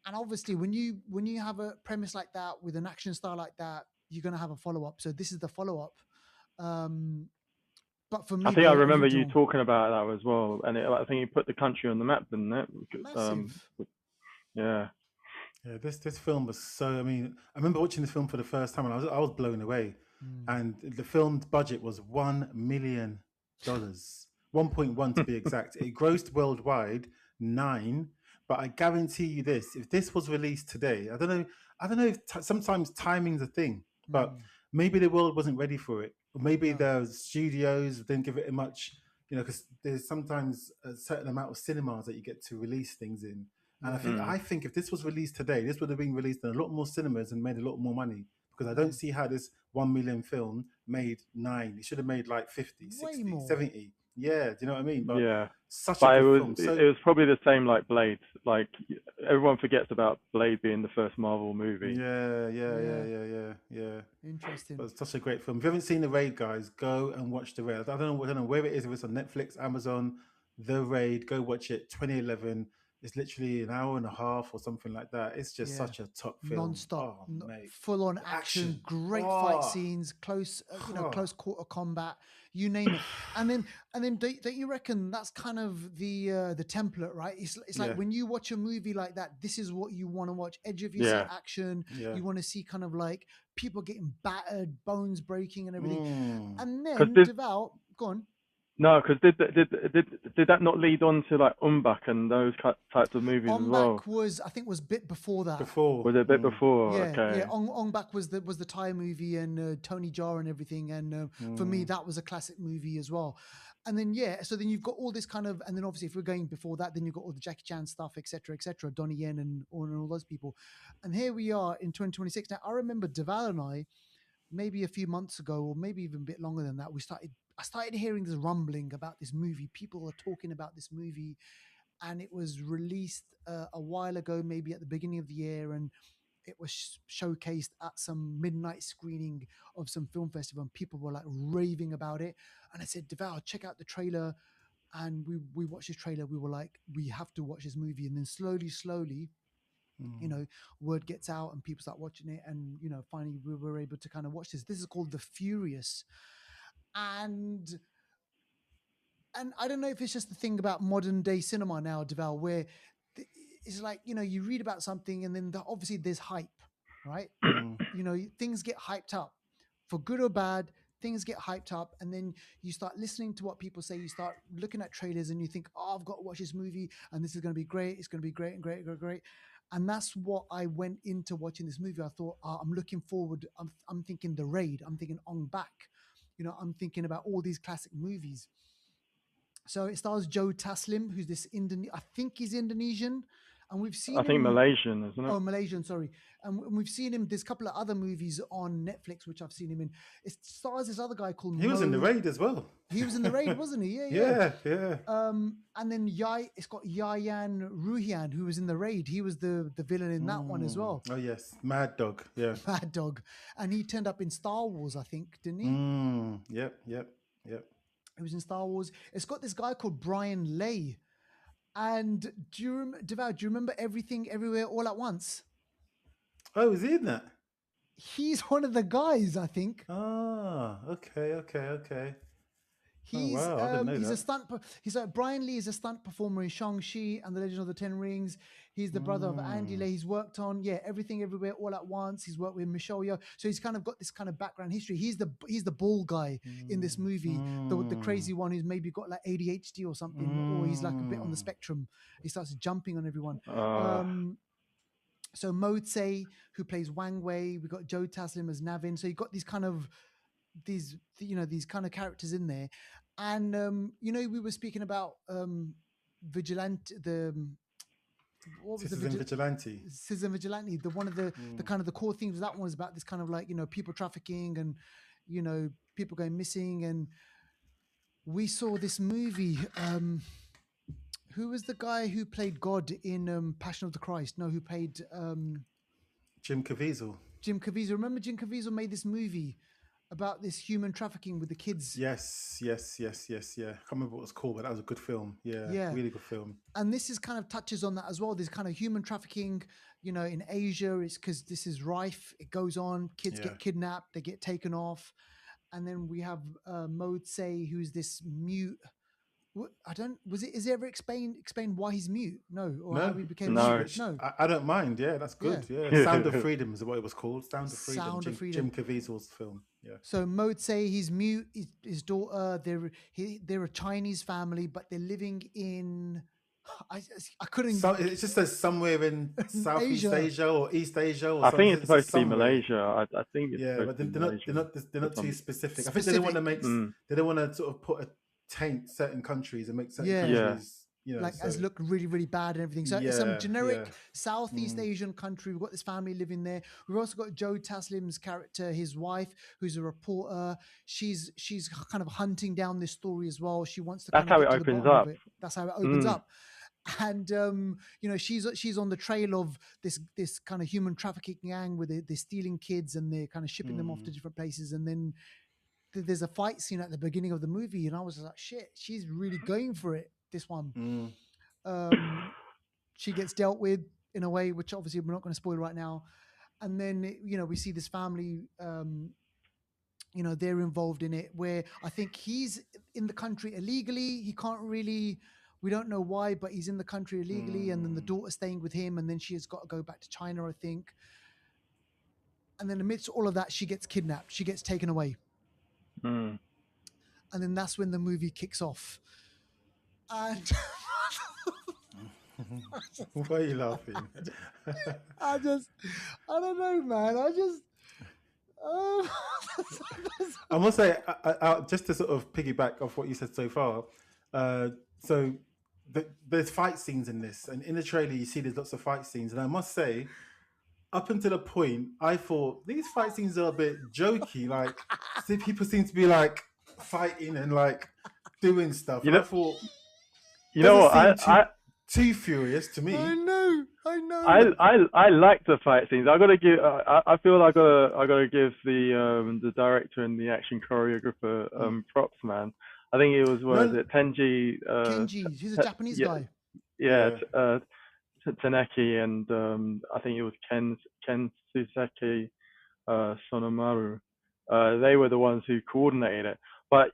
And obviously when you have a premise like that with an action star like that, you're going to have a follow-up. So this is the follow-up. But for me, I think I remember original, you talking about that as well, and I think you put the country on the map, didn't it? massive. Yeah. Yeah, this film was so. I mean, I remember watching this film for the first time, and I was blown away. And the film's budget was $1 million, 1.1 to be exact. It grossed worldwide 9. But I guarantee you this: if this was released today, I don't know if sometimes timing's a thing, but maybe the world wasn't ready for it, or maybe the studios didn't give it much. Because there's sometimes a certain amount of cinemas that you get to release things in. And I think if this was released today, this would have been released in a lot more cinemas and made a lot more money. Because I don't see how this 1 million film made 9. It should have made like 50, 60, more. 70. Yeah, do you know what I mean? But yeah. such But a it good was film. So, it was probably the same like Blade. Like everyone forgets about Blade being the first Marvel movie. Yeah. Interesting. But it's such a great film. If you haven't seen The Raid, guys, go and watch The Raid. I don't know where it is. If it's on Netflix, Amazon, The Raid, go watch it. 2011. It's literally an hour and a half or something like that. It's just such a top film. Non-stop, oh, mate. full on action, great fight scenes, close quarter combat, you name it. And then don't you reckon that's kind of the template, right? It's like when you watch a movie like that, this is what you want to watch: edge of your seat action. You want to see kind of like people getting battered, bones breaking, and everything. And then Devout, go on. No, because did that not lead on to like Umbak and those types of movies as well? Umbak I think was a bit before that. Was it a bit before? Yeah, okay. Yeah. Umbak was the Thai movie and Tony Jaa and everything, and for me that was a classic movie as well. And then so then you've got all this kind of, and then obviously if we're going before that, then you've got all the Jackie Chan stuff, etc., Donnie Yen and all those people. And here we are in 2026 now. I remember Deval and I, maybe a few months ago, or maybe even a bit longer than that, I started hearing this rumbling about this movie. People were talking about this movie, and it was released a while ago, maybe at the beginning of the year, and it was showcased at some midnight screening of some film festival, and people were like raving about it. And I said, Deval, check out the trailer. And we watched this trailer. We were like, we have to watch this movie. And then slowly, word gets out and people start watching it. And, finally we were able to kind of watch this. This is called The Furious. And I don't know if it's just the thing about modern day cinema now, Deval, where it's like, you read about something and then obviously there's hype, right? Things get hyped up for good or bad. Things get hyped up, and then you start listening to what people say. You start looking at trailers and you think, oh, I've got to watch this movie and this is going to be great. It's going to be great and great. And that's what I went into watching this movie. I thought, I'm looking forward. I'm thinking The Raid. I'm thinking Ong Bak. I'm thinking about all these classic movies. So it stars Joe Taslim, who's this I think he's Indonesian, and we've seen him. I think Malaysian, isn't it? Oh, Malaysian, sorry. And we've seen him. There's a couple of other movies on Netflix which I've seen him in. It stars this other guy called. He was in The Raid as well. He was in The Raid, wasn't he? Yeah. And then it's got Yayan Ruhian, who was in The Raid. He was the villain in that one as well. Oh yes, Mad Dog. Yeah, Mad Dog, and he turned up in Star Wars, I think, didn't he? Yep. It was in Star Wars. It's got this guy called Brian Lay. And do you remember Everything Everywhere All at Once? Oh, is he in that? He's one of the guys, I think. Ah, okay. He's oh, wow. I didn't know he's that. a stunt. He's like Brian Lee is a stunt performer in Shang-Chi and the Legend of the Ten Rings. He's the brother of Andy Lee. He's worked on Everything Everywhere All at Once. He's worked with Michelle Yeoh, so he's kind of got this kind of background history. He's the ball guy in this movie, the crazy one who's maybe got like ADHD or something, or he's like a bit on the spectrum. He starts jumping on everyone. So Mo Tse, who plays Wang Wei, we got Joe Taslim as Navin. So you got these kind of these kind of characters in there. And we were speaking about vigilante, what was Citizen Vigilante. Citizen Vigilante. The one of the kind of the core themes of that one was about this kind of like, you know, people trafficking and, you know, people going missing. And we saw this movie. Who was the guy who played God in Passion of the Christ? No, who played Jim Caviezel. Jim Caviezel. Remember Jim Caviezel made this movie about this human trafficking with the kids. Yes. Yeah. I can't remember what it was called, but that was a good film. Yeah. Really good film. And this is kind of touches on that as well. There's kind of human trafficking, you know, in Asia. It's because this is rife. It goes on. Kids get kidnapped. They get taken off. And then we have Modsay, who's this mute. Is it ever explained why he's mute? No, or how he became mute? No. I don't mind. Yeah, that's good. Yeah. Sound of Freedom is what it was called. Sound of Freedom. Jim Caviezel's film. Yeah. So Modsay, he's mute. His daughter, they're a Chinese family, but they're living in. I couldn't. It just says somewhere in Southeast Asia or East Asia. Or I think it's supposed to be Malaysia. I think it's. Yeah, but they're not too specific. I think they don't want to make. They don't want to sort of taint certain countries and make certain countries. You know, like as look really, really bad and everything. So it's some generic Southeast Asian country. We've got this family living there. We've also got Joe Taslim's character, his wife, who's a reporter. She's kind of hunting down this story as well. She wants to. That's how it opens up. That's how it opens up. And you know, she's on the trail of this kind of human trafficking gang where they're stealing kids and they're kind of shipping them off to different places. And then there's a fight scene at the beginning of the movie, and I was like, shit, she's really going for it. This one, she gets dealt with in a way which obviously we're not going to spoil right now. And then, you know, we see this family, you know, they're involved in it, where I think he's in the country illegally. He can't really, we don't know why, but he's in the country illegally. And then the daughter's staying with him, and then she has got to go back to China, I think. And then amidst all of that, she gets kidnapped. She gets taken away. And then that's when the movie kicks off. And why are you laughing? I don't know, man. I must say, just to sort of piggyback off what you said so far. So there's fight scenes in this, and in the trailer you see there's lots of fight scenes, and I must say, up until the point, I thought these fight scenes are a bit jokey. Like, people seem to be like fighting and like doing stuff. I thought. You know what? Too furious to me. I know. I like the fight scenes. I gotta give. I feel I gotta give the director and the action choreographer props, man. I think it was Tenji. Kenji, he's a Japanese guy. Yeah. Taneki and I think it was Ken Suseki Sonomaru. They were the ones who coordinated it. But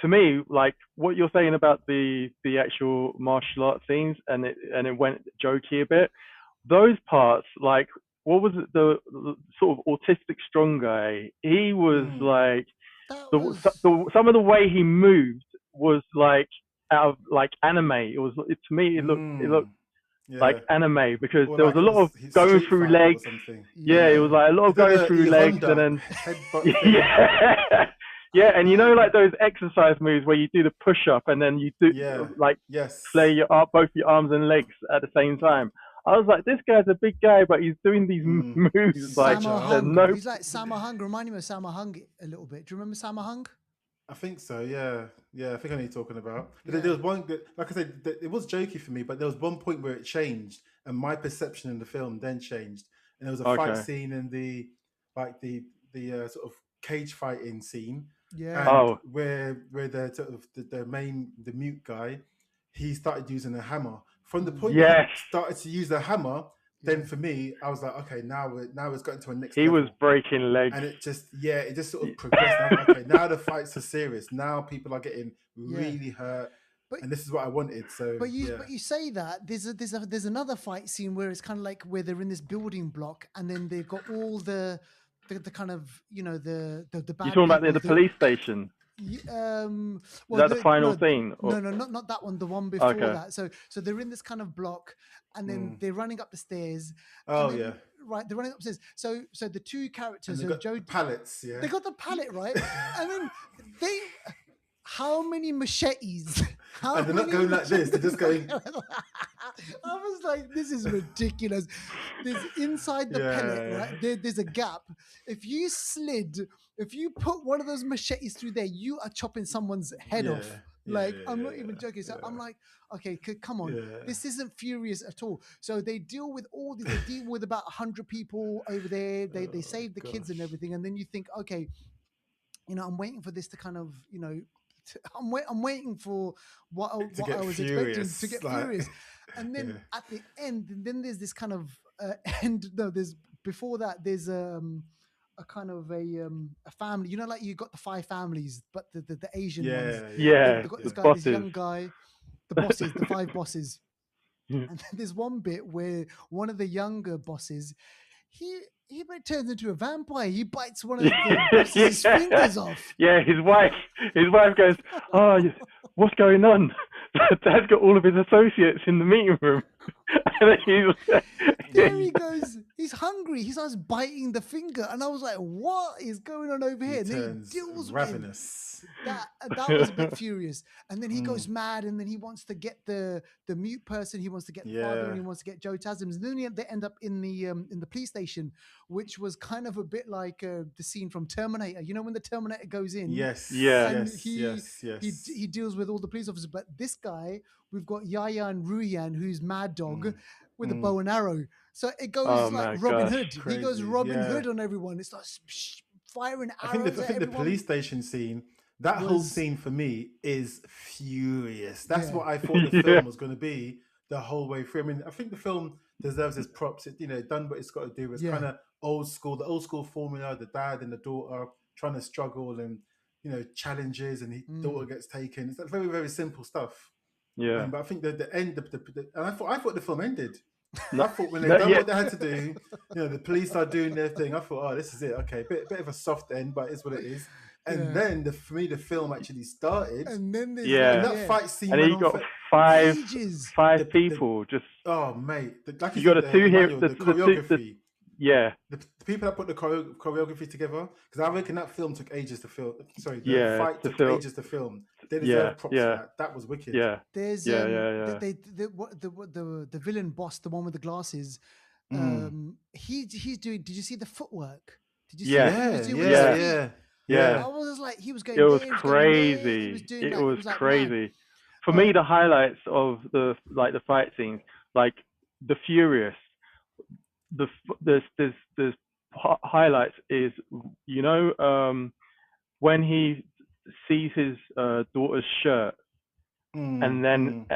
to me, like what you're saying about the actual martial art scenes, and it went jokey a bit. Those parts, like what was it, the sort of autistic strong guy? He was like some of the way he moved was like out of like anime. It looked like anime, because there was a lot of going through legs. It was like a lot of going through legs and then and you know, like those exercise moves where you do the push up and then you do play both your arms and legs at the same time. I was like, this guy's a big guy, but he's doing these moves like he's like Sammo Hung, reminding me of Sammo Hung a little bit. Do you remember Sammo Hung? I think so, yeah. I think I know what you're talking about. There was one, like I said, it was jokey for me, but there was one point where it changed, and my perception in the film then changed. And there was a fight scene in the sort of cage fighting scene, where the sort of the mute guy, he started using a hammer. From the point where he started to use the hammer, then for me, I was like, okay, now it's gotten to a next level. He was breaking legs. And it just sort of progressed. I'm like, okay, now the fights are serious. Now people are getting really hurt. And this is what I wanted. So, but you say that there's another fight scene where it's kind of like where they're in this building block, and then they've got all the kind of, you know, the bad. You're talking about the police station. Is that the final scene? No, not that one. The one before that. So they're in this kind of block, and then they're running up the stairs. Right, they're running upstairs. So the two characters, Joe pallets. They got the pallet, right, and then how many machetes And they're not going like this. They're just going. I was like, this is ridiculous. There's inside the pellet, right? There's a gap. If you put one of those machetes through there, you are chopping someone's head off. Like, I'm not even joking. So I'm like, okay, come on. This isn't Furious at all. So they deal with all these, they deal with about 100 people over there. They save the kids and everything. And then you think, okay, I'm waiting for this to kind of, I'm waiting for what I was expecting to get furious. And then at the end, then there's this kind of end. No, there's before that, there's a kind of a family, like you got the 5 families, but the Asian ones. They've got this guy, this young guy, the bosses, the 5 bosses. And then there's one bit where one of the younger bosses, he turns into a vampire. He bites one of the boss's fingers off. Yeah, his wife goes, "Oh, what's going on?" Dad's got all of his associates in the meeting room. And there he goes. He's hungry. He starts biting the finger, and I was like, "What is going on over here?" And then he deals ravenous. That was a bit furious. And then he goes mad, and then he wants to get the mute person. He wants to get the father, and he wants to get Joe Taslims. And then they end up in the police station, which was kind of a bit like the scene from Terminator. When the Terminator goes in, he deals with all the police officers. But this guy, we've got Yaya and Ruyan, who's Mad Dog with a bow and arrow. So it goes like Robin Hood. Crazy. He goes Robin Hood on everyone. It starts firing arrows. I think the police station scene, that whole scene for me is furious. That's what I thought the film was going to be the whole way through. I mean, I think the film deserves its props. It, done what it's got to do. It's kind of the old school formula, the dad and the daughter trying to struggle and, challenges, and daughter gets taken. It's like very, very simple stuff. Yeah. But I think the end, and I thought the film ended. I thought when they done what they had to do, the police are doing their thing. I thought, oh, this is it. Okay, bit of a soft end, but it's what it is. And then for me, the film actually started. And then that fight scene. And then you got five people just. Oh mate, like you got a the choreography. The people that put the choreography together, because I reckon that film took ages to film. Sorry, the fight took ages to film. They deserve props for that. That was wicked. There's the villain boss, the one with the glasses. He's doing. Did you see the footwork? Did you see? Yeah. I was like, he was going. It was crazy. It was crazy. For me, the highlights of the fight scenes, like the Furious. There's highlights is when he sees his daughter's shirt and then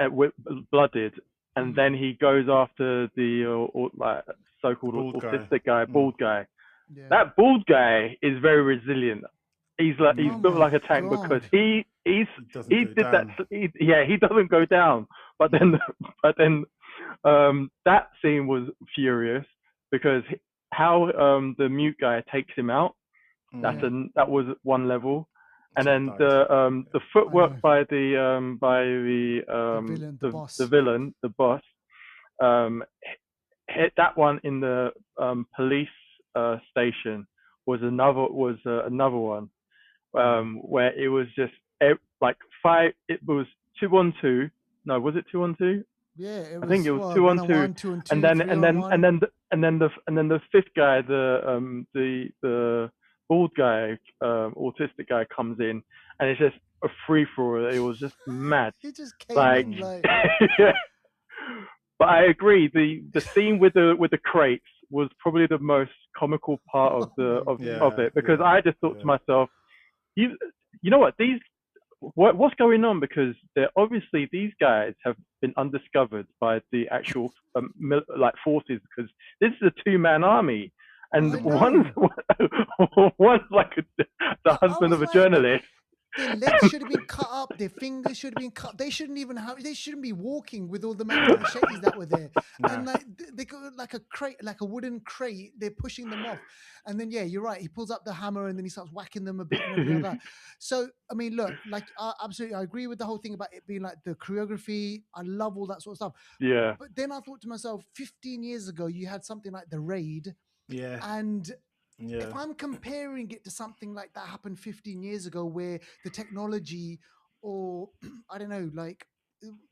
blooded, and then he goes after the so-called autistic guy, bald guy. That bald guy is very resilient. He's built like a tank because he doesn't go down. But then that scene was furious because how the mute guy takes him out. That was one level, and then the footwork by the villain, the boss, hit that one in the police station was another one where it was just like 5. It was 2-on-2. No, was it 2-on-2? Yeah, I think it was 2-on-2, and then the fifth guy, the bald guy, autistic guy comes in, and it's just a free for all. It was just mad. He just came in like. But I agree. The scene with the crates was probably the most comical part of it because I just thought to myself, you know what, what's going on? Because they're obviously, these guys have been undiscovered by the actual forces, because this is a 2-man army, and one's like the husband of a journalist. Their legs should have been cut up. Their fingers should have been cut. They shouldn't even they shouldn't be walking with all the machetes that were there. And they got like a crate, like a wooden crate. They're pushing them off. And then you're right. He pulls up the hammer and then he starts whacking them a bit and everything like that. So I mean, look, absolutely, I agree with the whole thing about it being like the choreography. I love all that sort of stuff. Yeah. But then I thought to myself, 15 years ago, you had something like The Raid. Yeah. And if I'm comparing it to something like that happened 15 years ago, where the technology or I don't know, like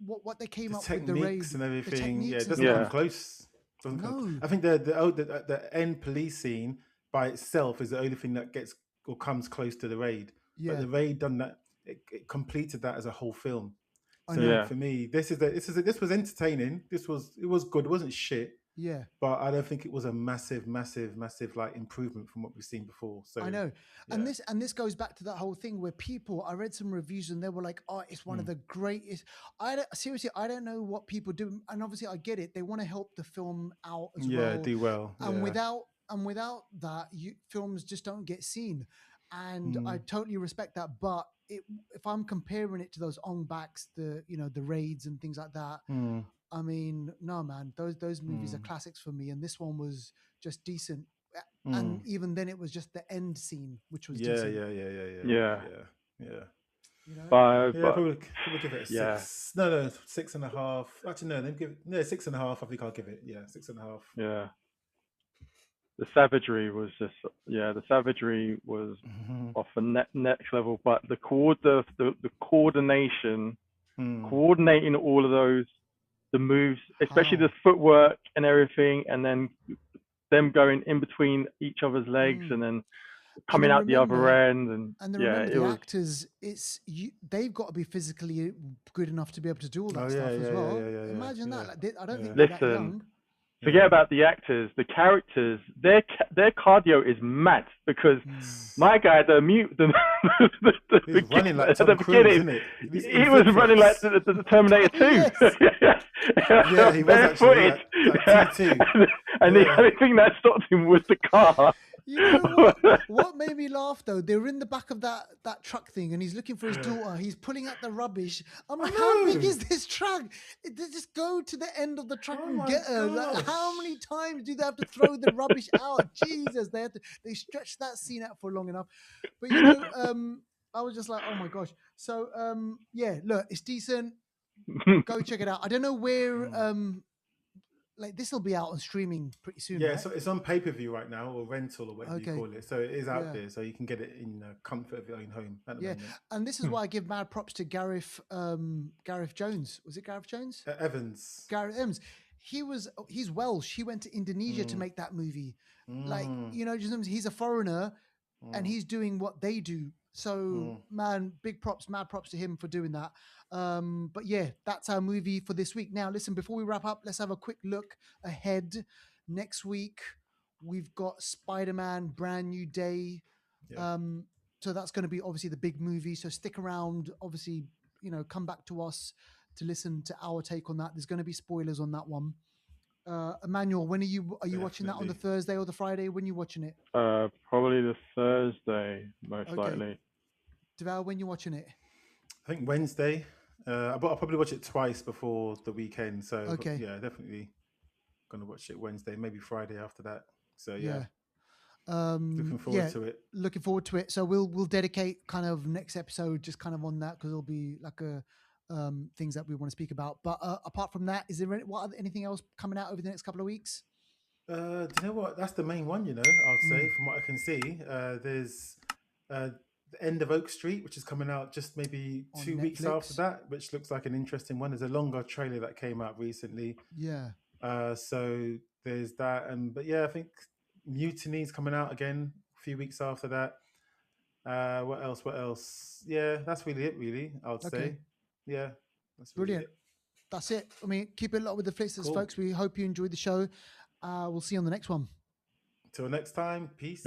what they came The up with the raid, techniques and the everything, yeah, techniques it and doesn't stuff. come close. Doesn't come. No, I think the end police scene by itself is the only thing that gets or comes close to the raid. But yeah, the raid done that. It completed that as a whole film. I So know, Yeah. for me, this was entertaining. It was good. It wasn't shit, yeah. but I don't think it was a massive like improvement from what we've seen before. So I know. yeah, And this goes back to that whole thing where people, I read some reviews and they were like, "Oh, it's one of the greatest." I don't know what people do, and obviously I get it. They want to help the film out as yeah, well, do well. and Yeah, without that, films just don't get seen, and I mm, totally respect that. But if I'm comparing it to those on backs, the raids and things like that, mm, I mean, no, man, those movies are mm, classics for me, and this one was just decent. mm. And even then, it was just the end scene, which was Yeah, decent. yeah, yeah, yeah, yeah, Yeah. yeah, yeah. You know, Yeah, But probably give it a yeah, 6. No, 6.5. Actually, no, then give it 6.5. I think I'll give it. Yeah, 6.5. yeah. The savagery was just, yeah, the savagery was off the next level. But the coordination, Mm. coordinating all of those, the moves, especially the how? footwork and everything, and then them going in between each other's legs Mm. and then And coming then out the other remember, end, and yeah, it the was. actors. They've got to be physically good enough to be able to do all Oh that yeah, stuff as yeah, yeah, well. yeah, yeah, yeah, Imagine that. yeah, Like, I don't yeah, think they're that Listen, young. forget yeah. about the actors, the characters. Their cardio is mad because Mm. my guy, He's running like at Tom the Cruise, beginning, isn't it? He's in he was flip running like flops. the Terminator Oh 2, yes. Yeah, he was actually barefooted, like T2. and the Yeah. only thing that stopped him was the car. You know what? What made me laugh though? They were in the back of that truck thing, and he's looking for his daughter. He's pulling out the rubbish. I'm like, how big know. is this truck? They just go to the end of the truck Oh and my get her. Like, how gosh. many times do they have to throw the rubbish out? Jesus, they stretched that scene out for long enough. But I was just like, oh my gosh. So yeah, look, it's decent. Go check it out. I don't know where Mm. like this will be out on streaming pretty soon, Yeah, right? so it's on pay per view right now, or rental, or whatever you Okay. call it. So it is out Yeah. there, so you can get it in the comfort of your own home at the Yeah, moment. and this is why I give mad props to Gareth Jones. Was it Gareth Jones? Evans. Gareth Evans. He's Welsh. He went to Indonesia to Mm, make that movie. Like, mm, he's a foreigner and mm, he's doing what they do. So mm. man, mad props to him for doing that. But yeah, that's our movie for this week. Now, listen, before we wrap up, let's have a quick look ahead. Next week, we've got Spider-Man: Brand New Day. Yeah, So that's going to be obviously the big movie. So stick around. Obviously, come back to us to listen to our take on that. There's going to be spoilers on that one. Emmanuel, when are you watching that on the definitely. Thursday or the Friday? When you watching it? Probably the Thursday, most Okay, likely. Deval, when you watching it? I think Wednesday. But I'll probably watch it twice before the weekend. So Okay, yeah, definitely gonna watch it Wednesday, maybe Friday after that. So yeah, yeah, looking forward yeah. to it. Looking forward to it. So we'll dedicate kind of next episode just kind of on that because it'll be like a things that we want to speak about. But apart from that, is there anything else coming out over the next couple of weeks? Do you know what? That's the main one. I'd say Mm. from what I can see, there's the End of Oak Street, which is coming out just maybe On 2 weeks after Netflix. that, which looks like an interesting one. There's a longer trailer that came out recently. Yeah. So there's that, and but yeah, I think Mutiny's coming out again a few weeks after that. What else? What else? Yeah, that's really it. Really, I would Okay. say. Yeah, that's really Brilliant. it. That's it. I mean, keep it locked with the Flitzers, Cool. folks. We hope you enjoyed the show. We'll see you on the next one. Till next time. Peace.